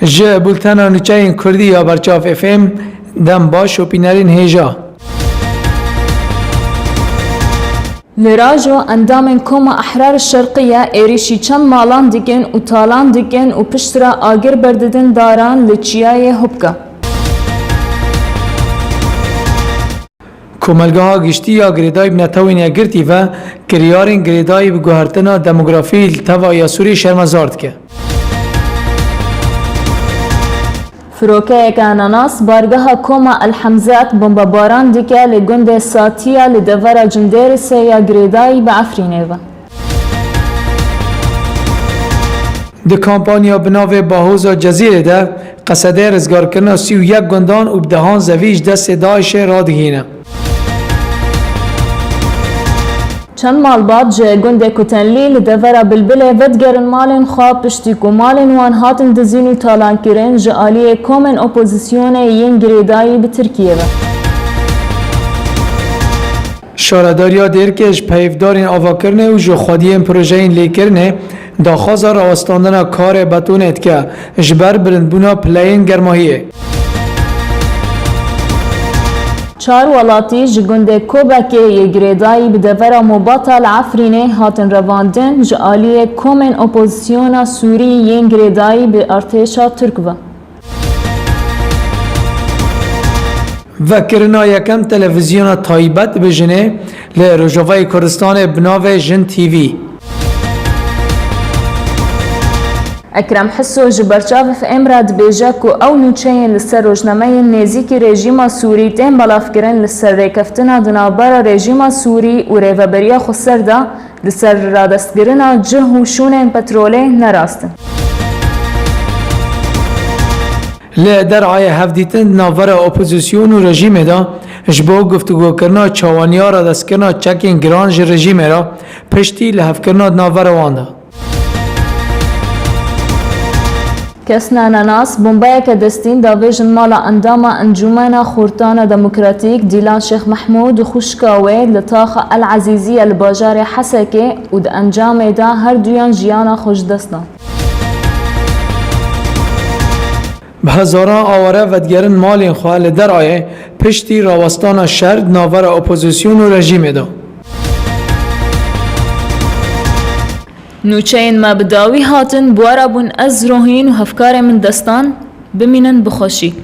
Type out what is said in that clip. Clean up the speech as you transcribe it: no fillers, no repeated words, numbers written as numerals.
جه بولتنا نوچه کردی یا برچاف اف ام دم باش و پینرین هیجا. لراجو اندام كوما احرار الشرقية ايريشي چم مالان ديگن و تالان ديگن و پشترا آگر برددن داران لچياي هبكا. کوملگاه گشتی یا گریدای بنتاوین یا گرتی و کریارین گریدای بگوهرتنا دموگرافی التوا یا سوری شرمزارد که. فروكه كاناناس بارگاه كوما الحمزات بمباران ديكا لگند ساتيا لدفر جندير سيا گريداي بعفرينيوه. ده کامپانیا بناو باهوز جزیره ده قصده رزگار کرنا 31 گندان و بدهان زویج دست داعش را دهینه. چند مالبات جه گنده کتنلی لدفره بلبله ودگرن مالن خواب پشتیکو مالن وان هاتن دزینو تالان کرن جه آلیه کومن اپوزیسیون ین گریدایی به ترکیه و. شارداریا دیر کش پیفدارین آوا کرنه و جو خودیین پروژهین لی کرنه داخوازا راستاندن کار بتونت که جبر برندبونا پلین گرماهیه. چار ولاتی جگنده کوبکه یه گریدایی به دفره مباطل عفرینه هاتن رواندن جالیه کومن اپوزیسیون سوری ین گریدایی به ارتشا ترک و. و کرنا یکم تلویزیون تایبت بجنه لرجوای کردستان بناو جن تیوی. اکرم حسو جبرچاف اف امراد بیجا کو او نوچین لسر روزنامه نزیکی رژیم سوری تیم بلاف کرن لسر ریکفتنا دنابار رژیم سوری و ریوبریا خسر دا لسر رادستگرنا جه و شون پتروله نراستن. لدرعای هفدیتن ناور اپوزیسیون و رژیم دا جبو گفتگو کرنا چوانیا را دست کرنا چکین گرانج رژیم را پشتی لحف کرنا ناور وانده. کسنا ناس بومبای که دستین داویجن مالا انداما انجمن خورتان دموکراتیک دیلان شیخ محمود خوشکاوی لطاخ العزیزی الباجار حسکه و د انجام دا هر دویان جیانا خوش دستان. به هزاران آواره ودگرن مالین خواه درعای پشتی راوستان شرد ناور اپوزیسیون و رژیم دا. نوچین ما بداوی هاتن بوارا بون از روحین و هفکار من دستان بمینن بخوشی.